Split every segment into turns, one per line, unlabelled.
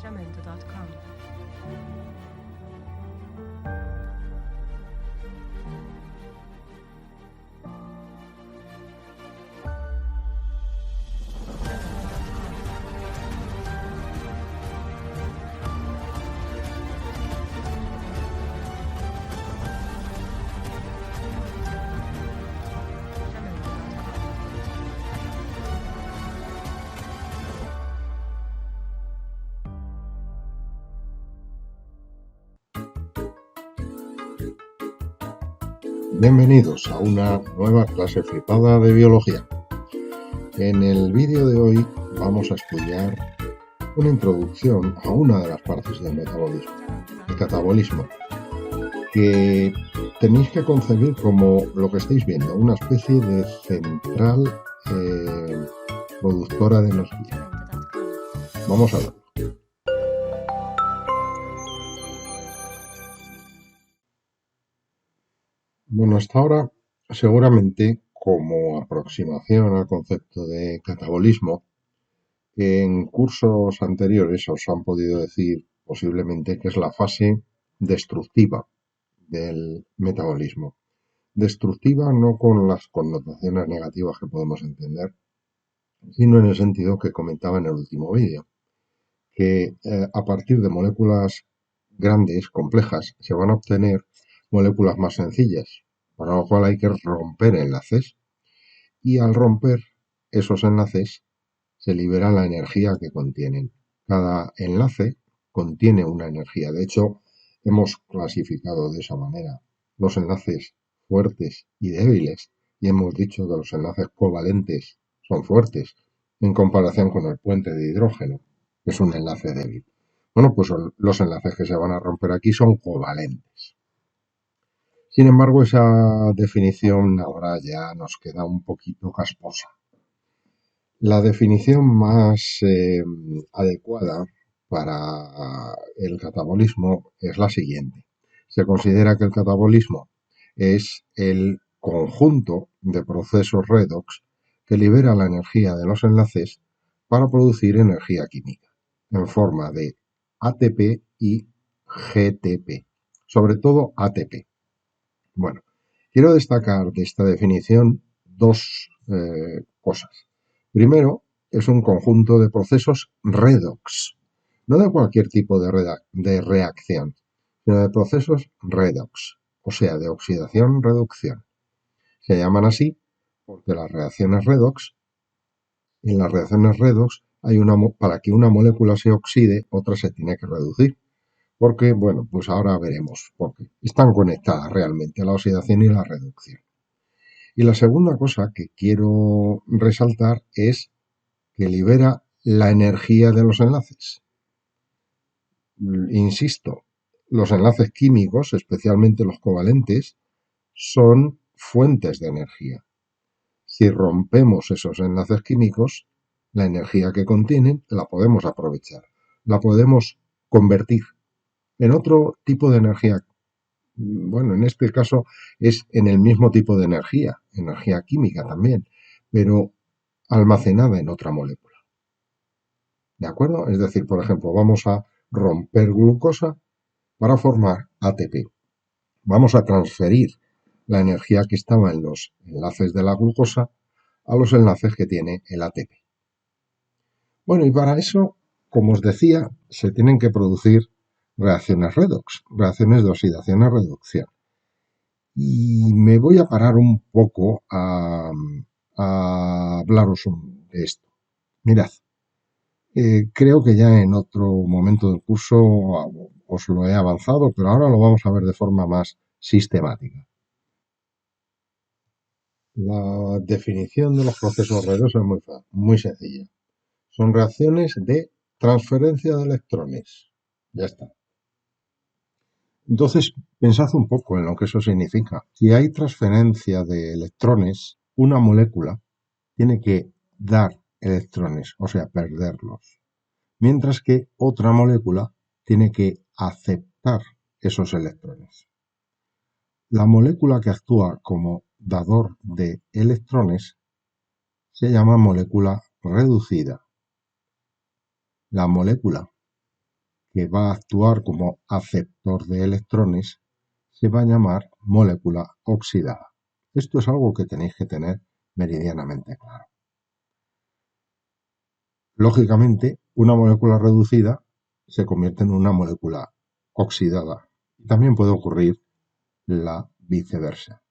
jamendo.com.
Bienvenidos a una nueva clase flipada de biología. En el vídeo de hoy vamos a estudiar una introducción a una de las partes del metabolismo, el catabolismo, que tenéis que concebir como lo que estáis viendo, una especie de central productora de energía. Vamos a verlo. Bueno, hasta ahora, seguramente como aproximación al concepto de catabolismo, en cursos anteriores os han podido decir posiblemente que es la fase destructiva del metabolismo. Destructiva no con las connotaciones negativas que podemos entender, sino en el sentido que comentaba en el último vídeo, que a partir de moléculas grandes, complejas, se van a obtener moléculas más sencillas, para lo cual hay que romper enlaces, y al romper esos enlaces se libera la energía que contienen. Cada enlace contiene una energía. De hecho, hemos clasificado de esa manera los enlaces fuertes y débiles, y hemos dicho que los enlaces covalentes son fuertes en comparación con el puente de hidrógeno, que es un enlace débil. Bueno, pues los enlaces que se van a romper aquí son covalentes. Sin embargo, esa definición ahora ya nos queda un poquito casposa. La definición más adecuada para el catabolismo es la siguiente. Se considera que el catabolismo es el conjunto de procesos redox que libera la energía de los enlaces para producir energía química en forma de ATP y GTP, sobre todo ATP. Bueno, quiero destacar de esta definición dos cosas. Primero, es un conjunto de procesos redox, no de cualquier tipo de reacción, sino de procesos redox, o sea, de oxidación-reducción. Se llaman así porque las reacciones redox, en las reacciones redox, para que una molécula se oxide, otra se tiene que reducir. Porque, bueno, pues ahora veremos por qué. Están conectadas realmente la oxidación y la reducción. Y la segunda cosa que quiero resaltar es que libera la energía de los enlaces. Insisto, los enlaces químicos, especialmente los covalentes, son fuentes de energía. Si rompemos esos enlaces químicos, la energía que contienen la podemos aprovechar, la podemos convertir en otro tipo de energía. Bueno, en este caso es en el mismo tipo de energía química también, pero almacenada en otra molécula. ¿De acuerdo? Es decir, por ejemplo, vamos a romper glucosa para formar ATP. Vamos a transferir la energía que estaba en los enlaces de la glucosa a los enlaces que tiene el ATP. Bueno, y para eso, como os decía, se tienen que producir reacciones redox, reacciones de oxidación y reducción. Y me voy a parar un poco a hablaros de esto. Mirad, creo que ya en otro momento del curso os lo he avanzado, pero ahora lo vamos a ver de forma más sistemática. La definición de los procesos redox es muy sencilla. Son reacciones de transferencia de electrones. Ya está. Entonces, pensad un poco en lo que eso significa. Si hay transferencia de electrones, una molécula tiene que dar electrones, o sea, perderlos. Mientras que otra molécula tiene que aceptar esos electrones. La molécula que actúa como dador de electrones se llama molécula reducida. La molécula que va a actuar como aceptor de electrones se va a llamar molécula oxidada. Esto es algo que tenéis que tener meridianamente claro. Lógicamente, una molécula reducida se convierte en una molécula oxidada. También puede ocurrir la viceversa.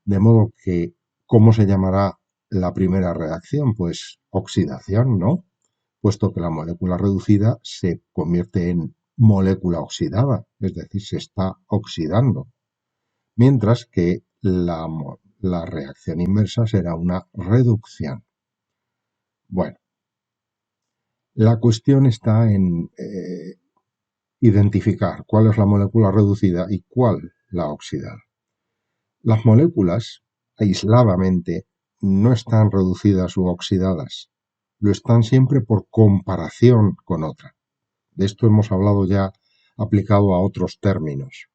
De modo que, ¿cómo se llamará la primera reacción? Pues oxidación, ¿no? Puesto que la molécula reducida se convierte en molécula oxidada, es decir, se está oxidando. Mientras que la reacción inversa será una reducción. Bueno, la cuestión está en identificar cuál es la molécula reducida y cuál la oxidada. Las moléculas, aisladamente, no están reducidas u oxidadas, lo están siempre por comparación con otra. De esto hemos hablado ya aplicado a otros términos.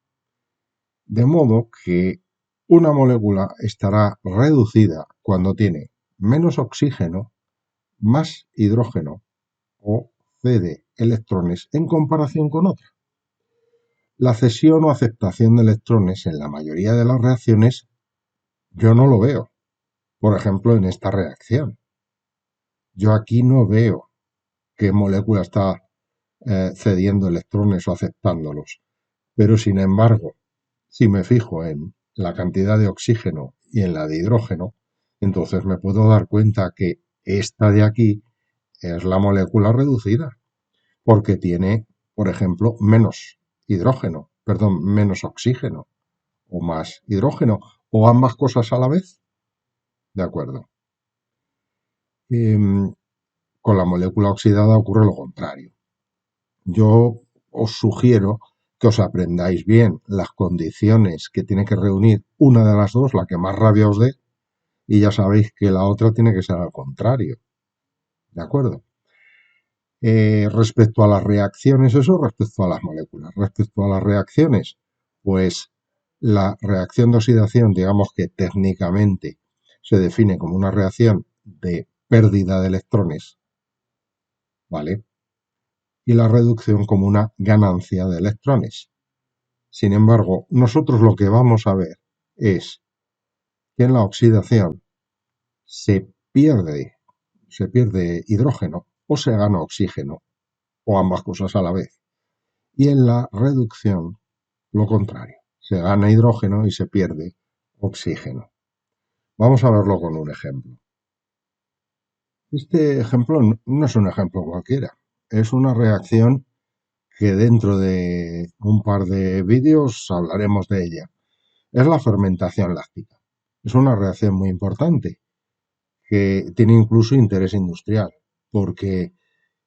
De modo que una molécula estará reducida cuando tiene menos oxígeno, más hidrógeno o cede electrones en comparación con otra. La cesión o aceptación de electrones en la mayoría de las reacciones yo no lo veo. Por ejemplo, en esta reacción. Yo aquí no veo qué molécula está cediendo electrones o aceptándolos. Pero sin embargo, si me fijo en la cantidad de oxígeno y en la de hidrógeno, entonces me puedo dar cuenta que esta de aquí es la molécula reducida, porque tiene, por ejemplo, menos hidrógeno, perdón, menos oxígeno, o más hidrógeno, o ambas cosas a la vez. De acuerdo. Con la molécula oxidada ocurre lo contrario. Yo os sugiero que os aprendáis bien las condiciones que tiene que reunir una de las dos, la que más rabia os dé, y ya sabéis que la otra tiene que ser al contrario. ¿De acuerdo? Respecto a las reacciones, eso respecto a las moléculas. Respecto a las reacciones, pues la reacción de oxidación, digamos que técnicamente se define como una reacción de pérdida de electrones, ¿vale? Y la reducción como una ganancia de electrones. Sin embargo, nosotros lo que vamos a ver es que en la oxidación se pierde hidrógeno o se gana oxígeno, o ambas cosas a la vez. Y en la reducción, lo contrario, se gana hidrógeno y se pierde oxígeno. Vamos a verlo con un ejemplo. Este ejemplo no es un ejemplo cualquiera, es una reacción que dentro de un par de vídeos hablaremos de ella. Es la fermentación láctica. Es una reacción muy importante que tiene incluso interés industrial, porque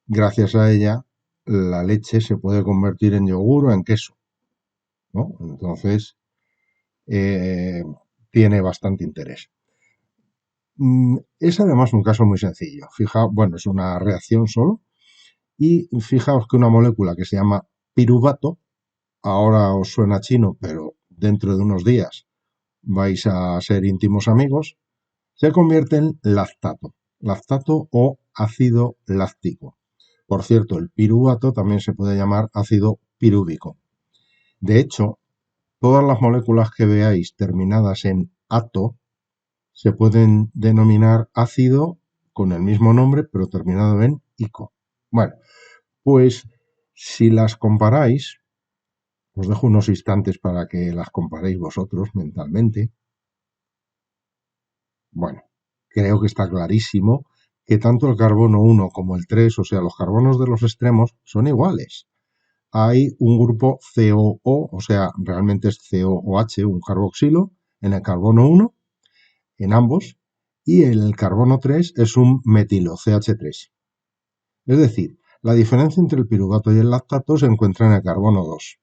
gracias a ella la leche se puede convertir en yogur o en queso, ¿no? Entonces, tiene bastante interés. Es además un caso muy sencillo. Bueno, es una reacción solo, y fijaos que una molécula que se llama piruvato, ahora os suena chino, pero dentro de unos días vais a ser íntimos amigos, se convierte en lactato o ácido láctico. Por cierto, el piruvato también se puede llamar ácido pirúvico. De hecho, todas las moléculas que veáis terminadas en ato se pueden denominar ácido con el mismo nombre, pero terminado en ico. Bueno, pues si las comparáis, os dejo unos instantes para que las comparéis vosotros mentalmente. Bueno, creo que está clarísimo que tanto el carbono 1 como el 3, o sea, los carbonos de los extremos, son iguales. Hay un grupo COO, o sea, realmente es COOH, un carboxilo, en el carbono 1, en ambos, y el carbono 3 es un metilo, CH3. Es decir, la diferencia entre el piruvato y el lactato se encuentra en el carbono 2.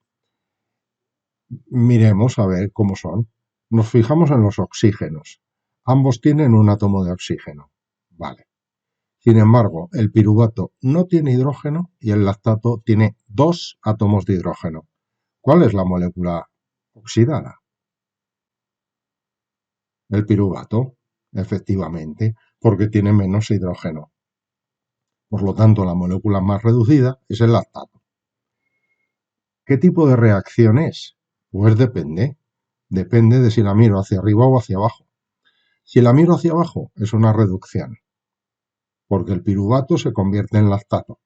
Miremos a ver cómo son. Nos fijamos en los oxígenos. Ambos tienen un átomo de oxígeno. Vale. Sin embargo, el piruvato no tiene hidrógeno y el lactato tiene 2 átomos de hidrógeno. ¿Cuál es la molécula oxidada? El piruvato, efectivamente, porque tiene menos hidrógeno. Por lo tanto, la molécula más reducida es el lactato. ¿Qué tipo de reacción es? Pues depende. Depende de si la miro hacia arriba o hacia abajo. Si la miro hacia abajo, es una reducción, porque el piruvato se convierte en lactato.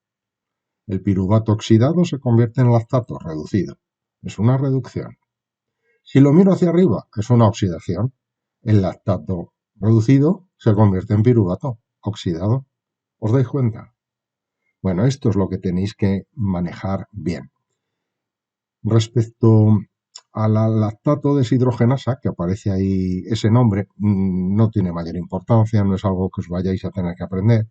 El piruvato oxidado se convierte en lactato reducido. Es una reducción. Si lo miro hacia arriba, es una oxidación. El lactato reducido se convierte en piruvato oxidado. ¿Os dais cuenta? Bueno, esto es lo que tenéis que manejar bien. Respecto a la lactato deshidrogenasa, que aparece ahí ese nombre, no tiene mayor importancia, no es algo que os vayáis a tener que aprender,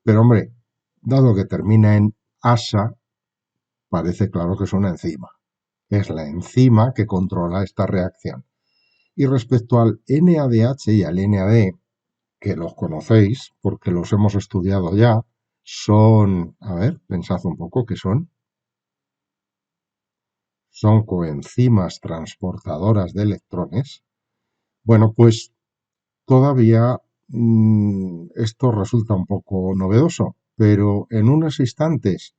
pero hombre, dado que termina en asa, parece claro que es una enzima. Es la enzima que controla esta reacción. Y respecto al NADH y al NAD, que los conocéis porque los hemos estudiado ya, son, a ver, pensad un poco qué son coenzimas transportadoras de electrones. Bueno, pues todavía esto resulta un poco novedoso, pero en unos instantes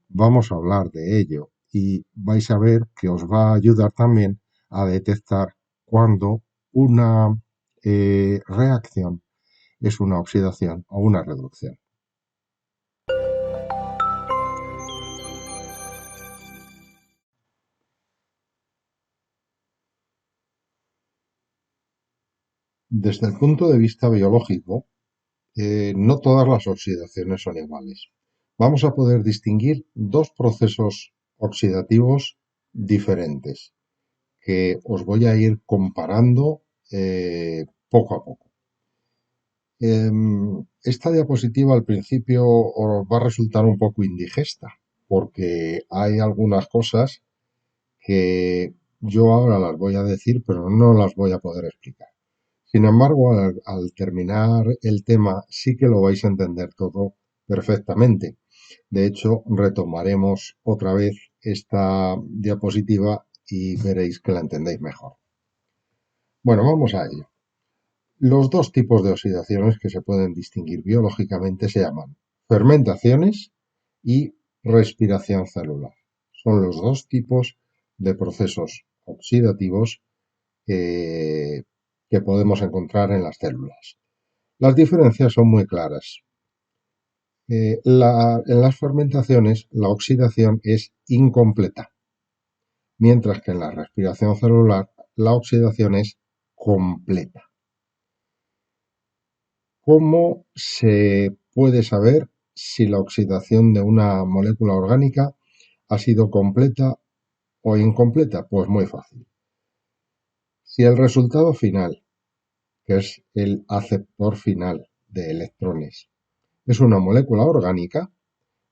vamos a hablar de ello y vais a ver que os va a ayudar también a detectar cuando una reacción es una oxidación o una reducción. Desde el punto de vista biológico, no todas las oxidaciones son iguales. Vamos a poder distinguir dos procesos oxidativos diferentes que os voy a ir comparando poco a poco. Esta diapositiva al principio os va a resultar un poco indigesta porque hay algunas cosas que yo ahora las voy a decir pero no las voy a poder explicar. Sin embargo, al terminar el tema sí que lo vais a entender todo perfectamente. De hecho, retomaremos otra vez esta diapositiva y veréis que la entendéis mejor. Bueno, vamos a ello. Los dos tipos de oxidaciones que se pueden distinguir biológicamente se llaman fermentaciones y respiración celular. Son los dos tipos de procesos oxidativos que podemos encontrar en las células. Las diferencias son muy claras. En las fermentaciones la oxidación es incompleta, mientras que en la respiración celular la oxidación es completa. ¿Cómo se puede saber si la oxidación de una molécula orgánica ha sido completa o incompleta? Pues muy fácil. Si el resultado final, que es el aceptor final de electrones, es una molécula orgánica,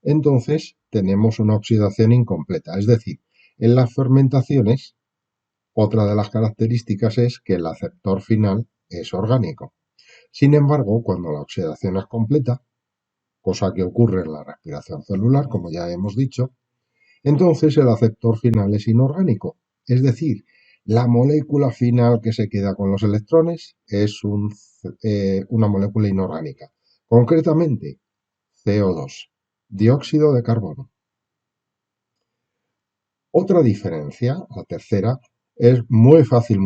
entonces tenemos una oxidación incompleta. Es decir, en las fermentaciones, otra de las características es que el aceptor final es orgánico. Sin embargo, cuando la oxidación es completa, cosa que ocurre en la respiración celular, como ya hemos dicho, entonces el aceptor final es inorgánico. Es decir, la molécula final que se queda con los electrones es una molécula inorgánica. Concretamente, CO2, dióxido de carbono. Otra diferencia, la tercera, es muy fácil,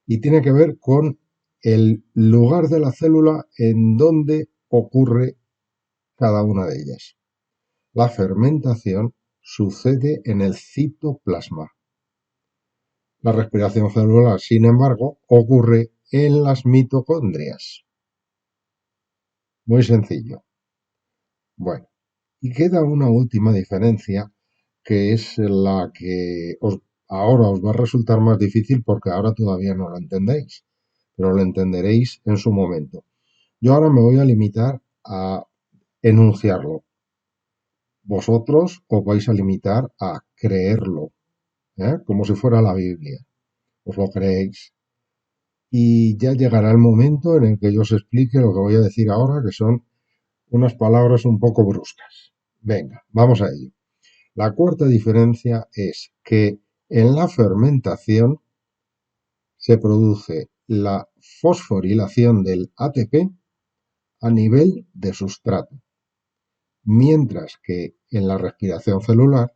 y tiene que ver con el lugar de la célula en donde ocurre cada una de ellas. La fermentación sucede en el citoplasma. La respiración celular, sin embargo, ocurre en las mitocondrias. Muy sencillo. Bueno, y queda una última diferencia que es la que ahora os va a resultar más difícil porque ahora todavía no lo entendéis, pero lo entenderéis en su momento. Yo ahora me voy a limitar a enunciarlo. Vosotros os vais a limitar a creerlo, como si fuera la Biblia. Os lo creéis. Y ya llegará el momento en el que yo os explique lo que voy a decir ahora, que son unas palabras un poco bruscas. Venga, vamos a ello. La cuarta diferencia es que en la fermentación se produce la fosforilación del ATP a nivel de sustrato, mientras que en la respiración celular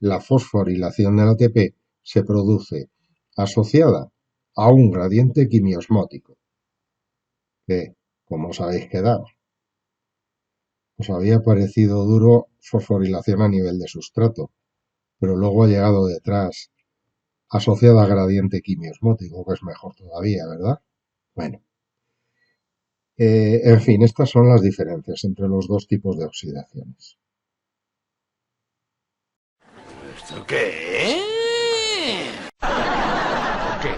la fosforilación del ATP se produce asociada a un gradiente quimiosmótico, que, como os habéis quedado, os había parecido duro fosforilación a nivel de sustrato, pero luego ha llegado detrás asociada a gradiente quimiosmótico, que es mejor todavía, ¿verdad? Bueno, en fin, estas son las diferencias entre los dos tipos de oxidaciones.
¿Esto qué es? ¿Qué?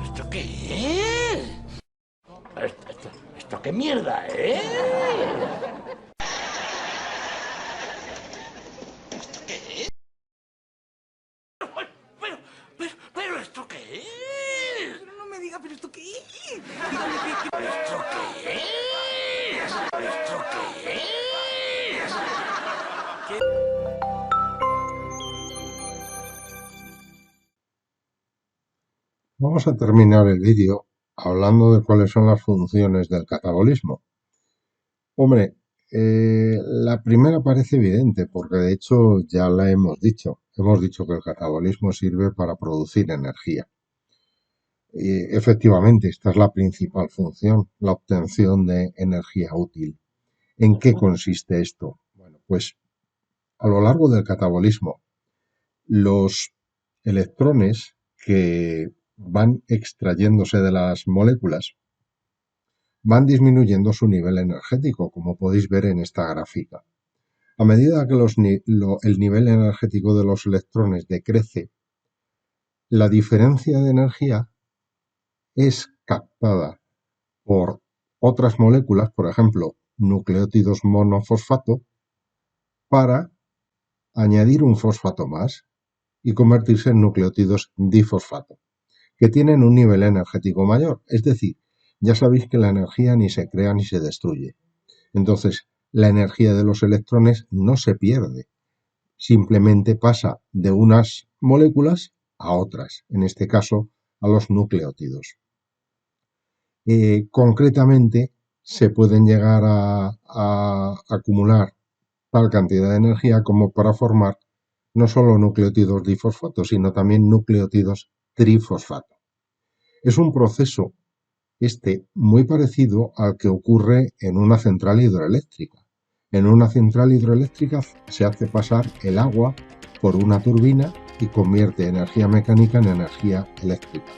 ¿Esto qué es? ¿Esto qué mierda es? ¿Esto qué es? Pero ¿esto qué es?
Pero no me diga, ¿pero esto qué es?
¿Esto qué es? ¿Esto qué es?
Vamos a terminar el vídeo hablando de cuáles son las funciones del catabolismo. Hombre, la primera parece evidente porque de hecho ya la hemos dicho. Hemos dicho que el catabolismo sirve para producir energía. Y efectivamente, esta es la principal función, la obtención de energía útil. ¿En qué consiste esto? Bueno, pues a lo largo del catabolismo, los electrones que van extrayéndose de las moléculas van disminuyendo su nivel energético, como podéis ver en esta gráfica. A medida que el nivel energético de los electrones decrece, la diferencia de energía es captada por otras moléculas, por ejemplo, nucleótidos monofosfato, para añadir un fosfato más y convertirse en nucleótidos difosfato, que tienen un nivel energético mayor. Es decir, ya sabéis que la energía ni se crea ni se destruye. Entonces, la energía de los electrones no se pierde, simplemente pasa de unas moléculas a otras, en este caso a los nucleótidos. Concretamente, se pueden llegar a acumular tal cantidad de energía como para formar no solo nucleótidos difosfato, sino también nucleótidos trifosfato. Es un proceso muy parecido al que ocurre en una central hidroeléctrica. En una central hidroeléctrica se hace pasar el agua por una turbina y convierte energía mecánica en energía eléctrica.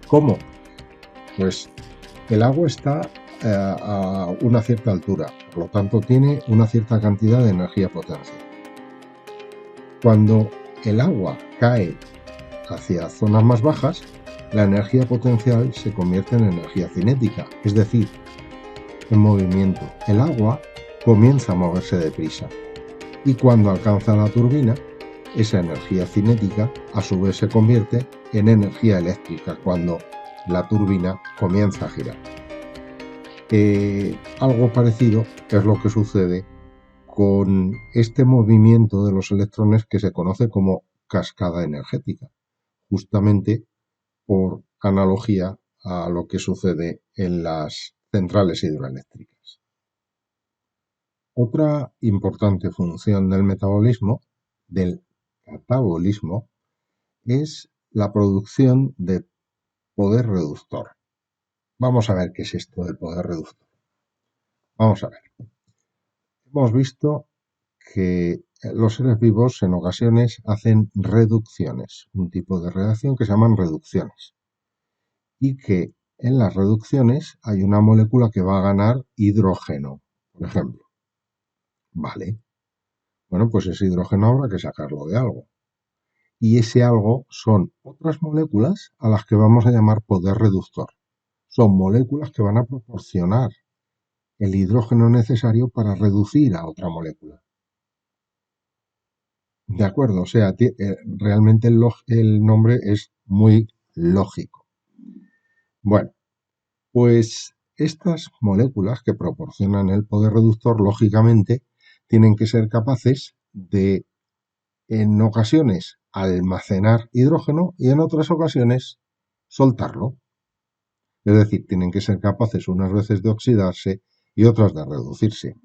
¿Cómo? Pues el agua está a una cierta altura, por lo tanto tiene una cierta cantidad de energía potencial. Cuando el agua cae hacia zonas más bajas, la energía potencial se convierte en energía cinética, es decir, en movimiento. El agua comienza a moverse deprisa y cuando alcanza la turbina, esa energía cinética a su vez se convierte en energía eléctrica cuando la turbina comienza a girar. Algo parecido es lo que sucede con este movimiento de los electrones que se conoce como cascada energética, justamente por analogía a lo que sucede en las centrales hidroeléctricas. Otra importante función del metabolismo, del catabolismo, es la producción de poder reductor. Vamos a ver qué es esto del poder reductor. Vamos a ver. Hemos visto que los seres vivos en ocasiones hacen reducciones, un tipo de reacción que se llaman reducciones, y que en las reducciones hay una molécula que va a ganar hidrógeno, por ejemplo. Vale. Bueno, pues ese hidrógeno habrá que sacarlo de algo. Y ese algo son otras moléculas a las que vamos a llamar poder reductor. Son moléculas que van a proporcionar el hidrógeno necesario para reducir a otra molécula. ¿De acuerdo? O sea, realmente el nombre es muy lógico. Bueno, pues estas moléculas que proporcionan el poder reductor, lógicamente, tienen que ser capaces de, en ocasiones, almacenar hidrógeno y en otras ocasiones soltarlo. Es decir, tienen que ser capaces unas veces de oxidarse y otras de reducirse.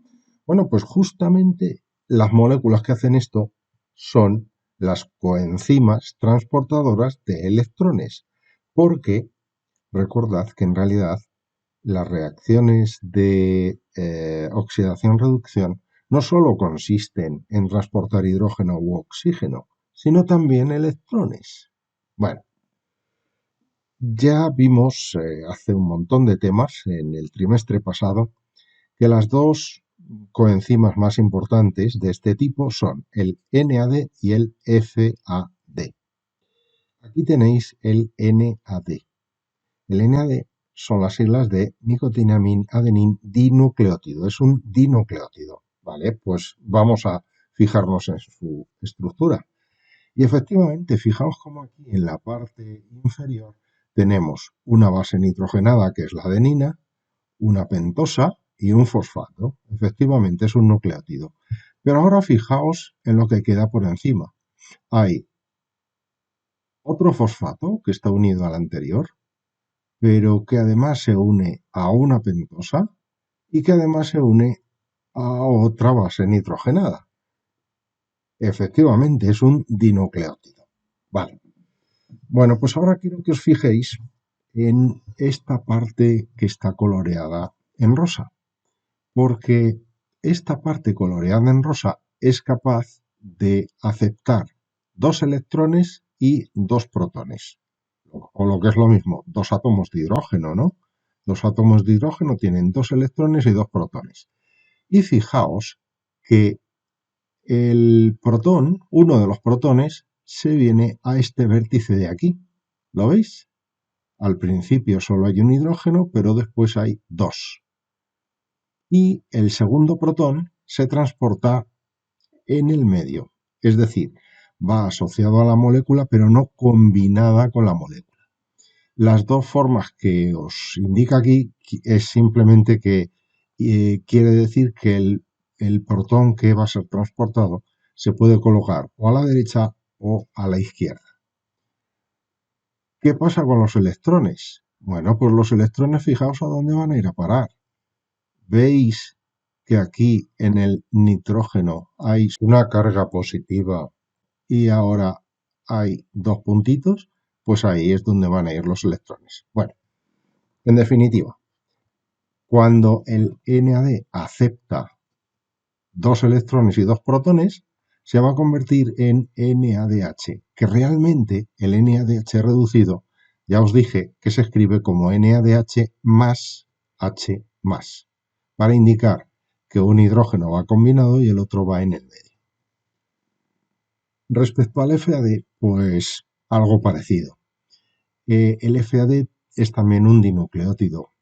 Bueno, pues justamente las moléculas que hacen esto son las coenzimas transportadoras de electrones, porque recordad que en realidad las reacciones de oxidación-reducción no solo consisten en transportar hidrógeno u oxígeno, sino también electrones. Bueno, ya vimos hace un montón de temas en el trimestre pasado que las dos coenzimas más importantes de este tipo son el NAD y el FAD. Aquí tenéis el NAD. El NAD son las siglas de nicotinamina adenin dinucleótido. Es un dinucleótido, ¿vale? Pues vamos a fijarnos en su estructura. Y efectivamente, fijaos como aquí en la parte inferior tenemos una base nitrogenada que es la adenina, una pentosa y un fosfato. Efectivamente, es un nucleótido. Pero ahora fijaos en lo que queda por encima. Hay otro fosfato que está unido al anterior, pero que además se une a una pentosa y que además se une a otra base nitrogenada. Efectivamente, es un dinucleótido. Vale. Bueno, pues ahora quiero que os fijéis en esta parte que está coloreada en rosa, porque esta parte coloreada en rosa es capaz de aceptar 2 electrones y 2 protones, o lo que es lo mismo, 2 átomos de hidrógeno, ¿no? 2 átomos de hidrógeno tienen 2 electrones y 2 protones. Y fijaos que el protón, uno de los protones, se viene a este vértice de aquí. ¿Lo veis? Al principio solo hay un hidrógeno, pero después hay 2. Y el segundo protón se transporta en el medio, es decir, va asociado a la molécula, pero no combinada con la molécula. Las dos formas que os indica aquí es simplemente que quiere decir que el protón que va a ser transportado se puede colocar o a la derecha o a la izquierda. ¿Qué pasa con los electrones? Bueno, pues los electrones, fijaos a dónde van a ir a parar. ¿Veis que aquí en el nitrógeno hay una carga positiva y ahora hay 2 puntitos? Pues ahí es donde van a ir los electrones. Bueno, en definitiva, cuando el NAD acepta 2 electrones y 2 protones, se va a convertir en NADH, que realmente el NADH reducido, ya os dije que se escribe como NADH más H más, para indicar que un hidrógeno va combinado y el otro va en el medio. Respecto al FAD, pues algo parecido. El FAD es también un dinucleótido.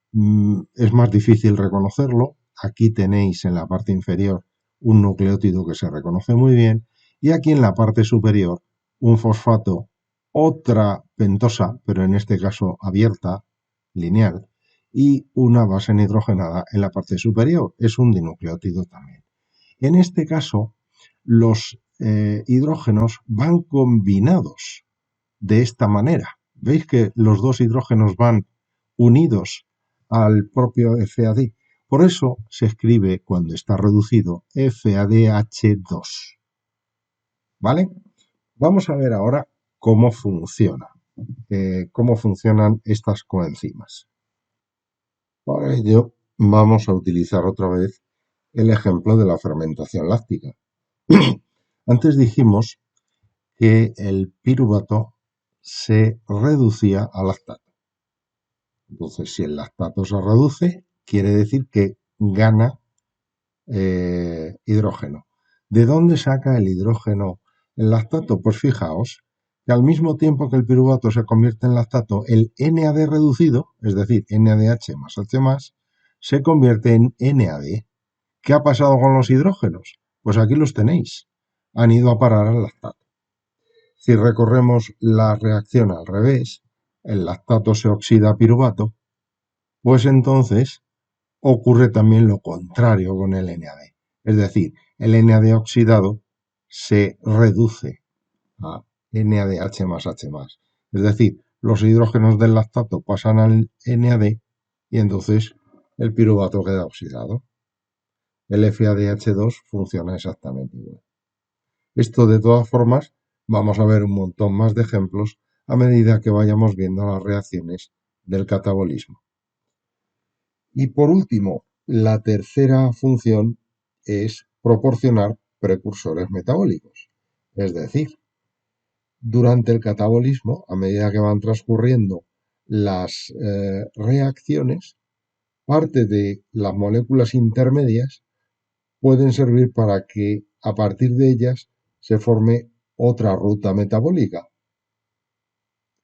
Es más difícil reconocerlo. Aquí tenéis en la parte inferior un nucleótido que se reconoce muy bien y aquí en la parte superior un fosfato, otra pentosa, pero en este caso abierta, lineal, y una base nitrogenada en la parte superior. Es un dinucleótido también. En este caso, los hidrógenos van combinados de esta manera. ¿Veis que los dos hidrógenos van unidos al propio FAD? Por eso se escribe, cuando está reducido, FADH2. ¿Vale? Vamos a ver ahora cómo funcionan estas coenzimas. Para ello, vamos a utilizar otra vez el ejemplo de la fermentación láctica. Antes dijimos que el piruvato se reducía a lactato. Entonces, si el lactato se reduce, quiere decir que gana hidrógeno. ¿De dónde saca el hidrógeno el lactato? Pues fijaos que al mismo tiempo que el piruvato se convierte en lactato, el NAD reducido, es decir, NADH más H más, se convierte en NAD. ¿Qué ha pasado con los hidrógenos? Pues aquí los tenéis. Han ido a parar al lactato. Si recorremos la reacción al revés, el lactato se oxida a piruvato, pues entonces ocurre también lo contrario con el NAD. Es decir, el NAD oxidado se reduce a NADH más H más. Es decir, los hidrógenos del lactato pasan al NAD y entonces el piruvato queda oxidado. el FADH2 funciona exactamente igual. Esto, de todas formas, vamos a ver un montón más de ejemplos a medida que vayamos viendo las reacciones del catabolismo. Y por último, la tercera función es proporcionar precursores metabólicos. Es decir, durante el catabolismo, a medida que van transcurriendo las reacciones, parte de las moléculas intermedias pueden servir para que a partir de ellas se forme otra ruta metabólica.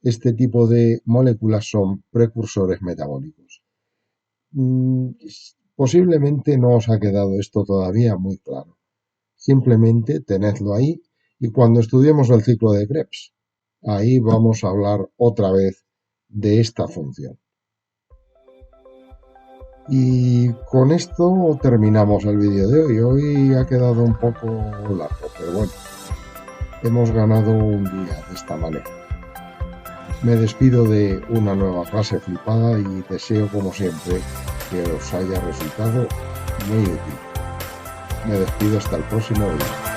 Este tipo de moléculas son precursores metabólicos. Posiblemente no os ha quedado esto todavía muy claro. Simplemente tenedlo ahí y cuando estudiemos el ciclo de Krebs, ahí vamos a hablar otra vez de esta función. Y con esto terminamos el vídeo de hoy. Hoy ha quedado un poco largo, pero bueno, hemos ganado un día de esta manera. Me despido de una nueva clase flipada y deseo, como siempre, que os haya resultado muy útil. Me despido hasta el próximo vídeo.